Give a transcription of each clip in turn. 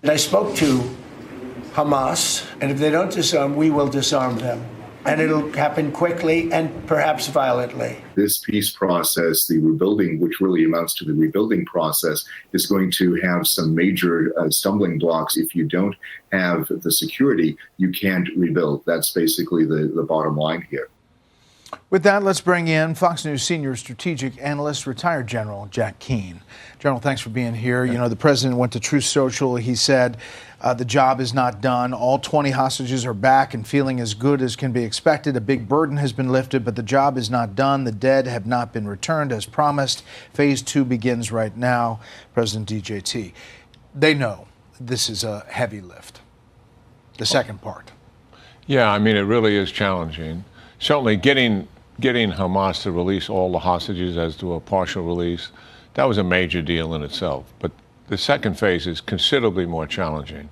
I spoke to Hamas, and if they don't disarm, we will disarm them. And it'll happen quickly and perhaps violently. This peace process, the rebuilding, which really amounts to the rebuilding process, is going to have some major stumbling blocks. If you don't have the security, you can't rebuild. That's basically the bottom line here. With that, let's bring in Fox News senior strategic analyst, retired General Jack Keane. General, thanks for being here. You know, the president went to Truth Social. He said the job is not done. All 20 hostages are back and feeling as good as can be expected. A big burden has been lifted, but the job is not done. The dead have not been returned as promised. Phase 2 begins right now. President DJT, they know this is a heavy lift. The second part. Yeah, I mean, it really is challenging. Certainly getting Hamas to release all the hostages as to a partial release, that was a major deal in itself. But the second phase is considerably more challenging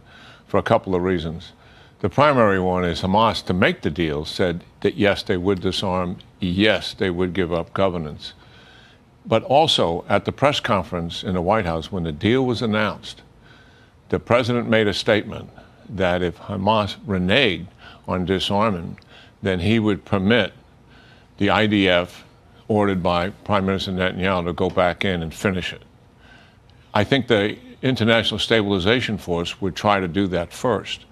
for a couple of reasons. The primary one is Hamas, to make the deal, said that yes, they would disarm, yes, they would give up governance. But also at the press conference in the White House, when the deal was announced, the president made a statement that if Hamas reneged on disarming, then he would permit the IDF, ordered by Prime Minister Netanyahu, to go back in and finish it. I think the International Stabilization Force would try to do that first.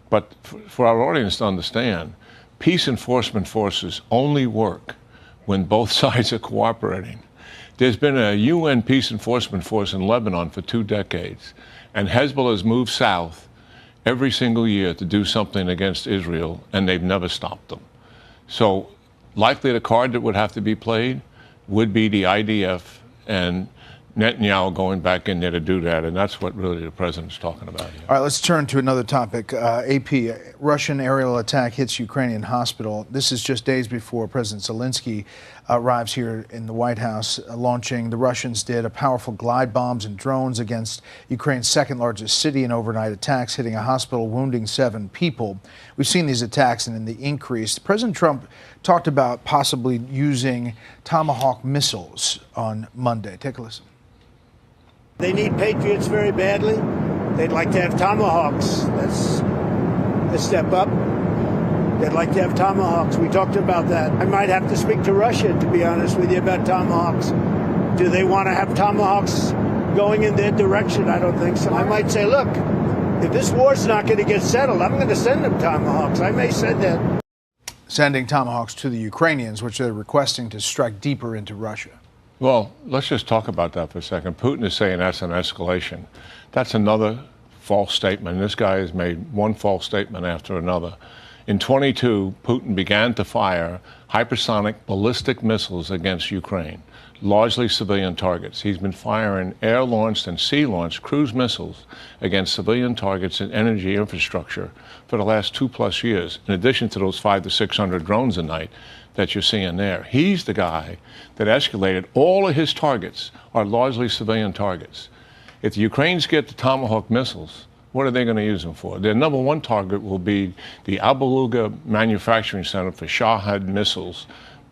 But for our audience to understand, peace enforcement forces only work when both sides are cooperating. There's been a UN peace enforcement force in Lebanon for 2 decades, and Hezbollah has moved south every single year to do something against Israel, and they've never stopped them. So likely the card that would have to be played would be the IDF and Netanyahu going back in there to do that, and that's what really the president's talking about here. All right, let's turn to another topic. AP, Russian aerial attack hits Ukrainian hospital. This is just days before President Zelensky arrives here in the White House, launching, the Russians did, a powerful glide bombs and drones against Ukraine's second largest city in overnight attacks, hitting a hospital, wounding 7 people. We've seen these attacks and in the increase. President Trump talked about possibly using Tomahawk missiles on Monday. Take a listen. They need Patriots very badly. They'd like to have Tomahawks. That's a step up. They'd like to have Tomahawks. We talked about that. I might have to speak to Russia, to be honest with you, about Tomahawks. Do they want to have Tomahawks going in their direction? I don't think so. I might say, look, if this war's not going to get settled, I'm going to send them Tomahawks. I may send that. Sending Tomahawks to the Ukrainians, which they're requesting to strike deeper into Russia. Well, let's just talk about that for a second. Putin is saying that's an escalation. That's another false statement. This guy has made one false statement after another. In 22, Putin began to fire hypersonic ballistic missiles against Ukraine, largely civilian targets. He's been firing air-launched and sea-launched cruise missiles against civilian targets and energy infrastructure for the last 2+ years, in addition to those 500 to 600 drones a night that you're seeing there. He's the guy that escalated. All of his targets are largely civilian targets. If the Ukrainians get the Tomahawk missiles, what are they going to use them for? Their number one target will be the Abaluga manufacturing center for Shahed missiles,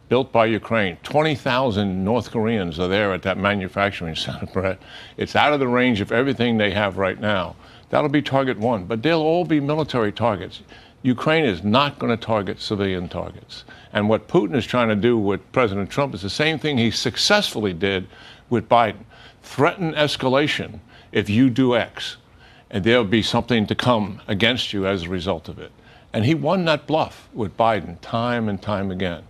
built by Ukraine. 20,000 North Koreans are there at that manufacturing center, Brett. It's out of the range of everything they have right now. That'll be target one, but they'll all be military targets. Ukraine is not going to target civilian targets. And what Putin is trying to do with President Trump is the same thing he successfully did with Biden. Threaten escalation if you do X, and there'll be something to come against you as a result of it. And he won that bluff with Biden time and time again.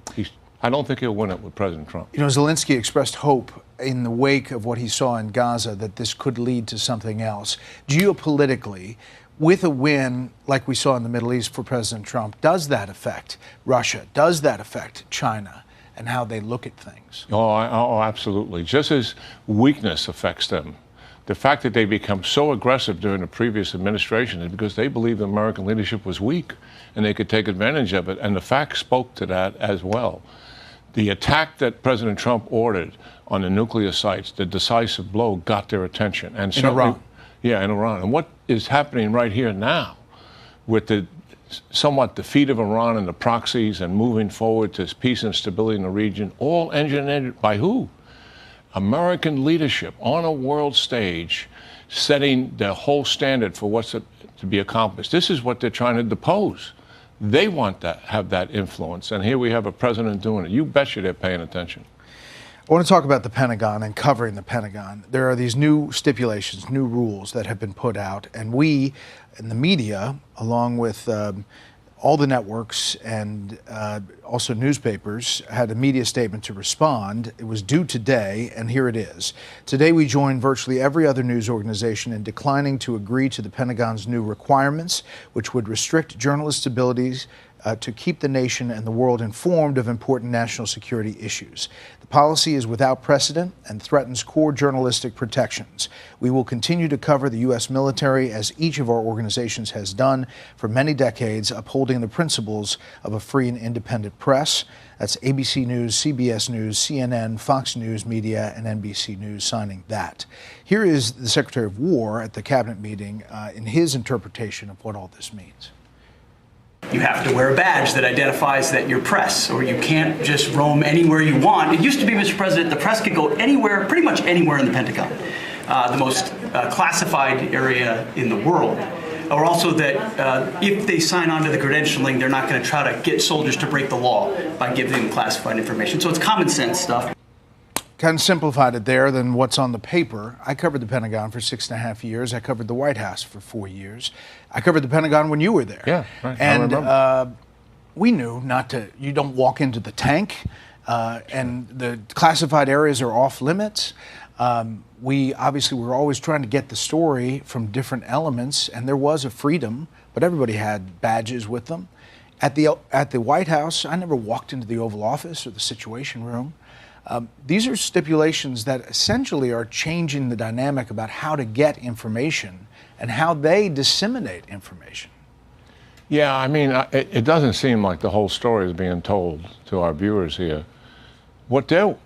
I don't think he'll win it with President Trump. You know, Zelensky expressed hope in the wake of what he saw in Gaza that this could lead to something else. Geopolitically, with a win like we saw in the Middle East for President Trump, does that affect Russia? Does that affect China and how they look at things? Oh, absolutely. Just as weakness affects them. The fact that they become so aggressive during the previous administration is because they believe the American leadership was weak and they could take advantage of it. And the facts spoke to that as well. The attack that President Trump ordered on the nuclear sites, the decisive blow, got their attention. And in Iran. Yeah, in Iran. And what is happening right here now with the somewhat defeat of Iran and the proxies and moving forward to peace and stability in the region, all engineered by who? American leadership on a world stage setting the whole standard for what's to be accomplished. This is what they're trying to depose. They want to have that influence, and here we have a president doing it. You betcha they're paying attention. I want to talk about the Pentagon and covering the Pentagon. There are these new stipulations, new rules that have been put out, and we in the media, along with all the networks and also newspapers, had a media statement to respond. It was due today, and here it is. Today we join virtually every other news organization in declining to agree to the Pentagon's new requirements, which would restrict journalists' abilities to keep the nation and the world informed of important national security issues. The policy is without precedent and threatens core journalistic protections. We will continue to cover the U.S. military, as each of our organizations has done for many decades, upholding the principles of a free and independent press. That's ABC News, CBS News, CNN, Fox News Media, and NBC News signing that. Here is the Secretary of War at the cabinet meeting in his interpretation of what all this means. You have to wear a badge that identifies that you're press, or you can't just roam anywhere you want. It used to be, Mr. President, the press could go anywhere, pretty much anywhere in the Pentagon, the most classified area in the world. Or also that if they sign on to the credentialing, they're not going to try to get soldiers to break the law by giving them classified information. So it's common sense stuff. Kind of simplified it there than what's on the paper. I covered the Pentagon for 6.5 years. I covered the White House for 4 years. I covered the Pentagon when you were there. Yeah, right. And we knew not to, you don't walk into the tank, and the classified areas are off limits. We obviously were always trying to get the story from different elements, and there was a freedom, but everybody had badges with them. At the White House, I never walked into the Oval Office or the Situation Room. These are stipulations that essentially are changing the dynamic about how to get information and how they disseminate information. Yeah, I mean, it doesn't seem like the whole story is being told to our viewers here. What they're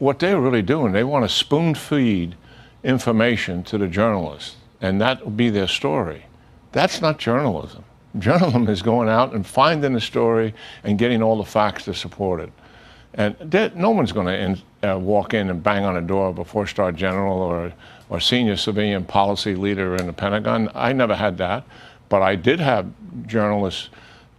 really doing, they want to spoon feed information to the journalists, and that will be their story. That's not journalism. Journalism is going out and finding the story and getting all the facts to support it. And no one's going to walk in and bang on the door of a four-star general or senior civilian policy leader in the Pentagon. I never had that, but I did have journalists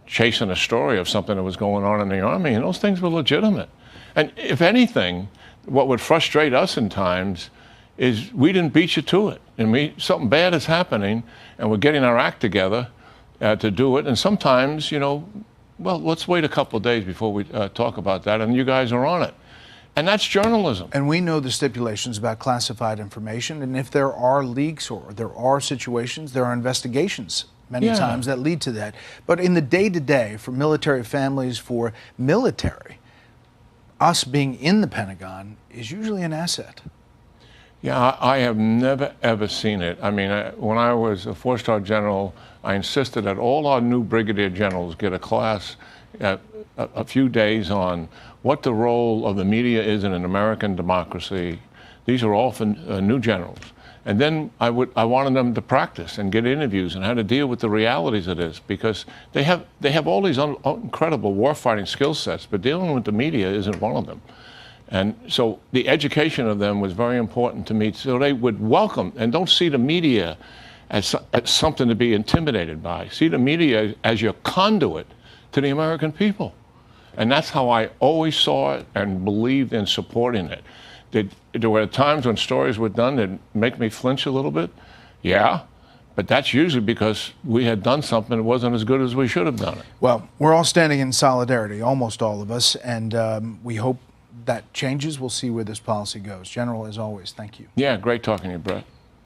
chasing a story of something that was going on in the Army, and those things were legitimate. And if anything, what would frustrate us in times is we didn't beat you to it. And something bad is happening, and we're getting our act together to do it. And sometimes, you know, well, let's wait a couple of days before we talk about that, and you guys are on it. And that's journalism. And we know the stipulations about classified information, and if there are leaks or there are situations, there are investigations many times that lead to that. But in the day-to-day, for military families, for military, us being in the Pentagon is usually an asset. Yeah, I have never, ever seen it. I mean, when I was a four-star general, I insisted that all our new brigadier generals get a class a few days on what the role of the media is in an American democracy. These are all for new generals. And then I wanted them to practice and get interviews and how to deal with the realities of this, because they have all these incredible warfighting skill sets, but dealing with the media isn't one of them. And so the education of them was very important to me, so they would welcome and don't see the media as something to be intimidated by. See the media as your conduit to the American people. And that's how I always saw it and believed in supporting it. There were times when stories were done that make me flinch a little bit. Yeah, but that's usually because we had done something that wasn't as good as we should have done it. Well, we're all standing in solidarity, almost all of us, and we hope that changes. We'll see where this policy goes. General, as always, thank you. Yeah, great talking to you, Brett.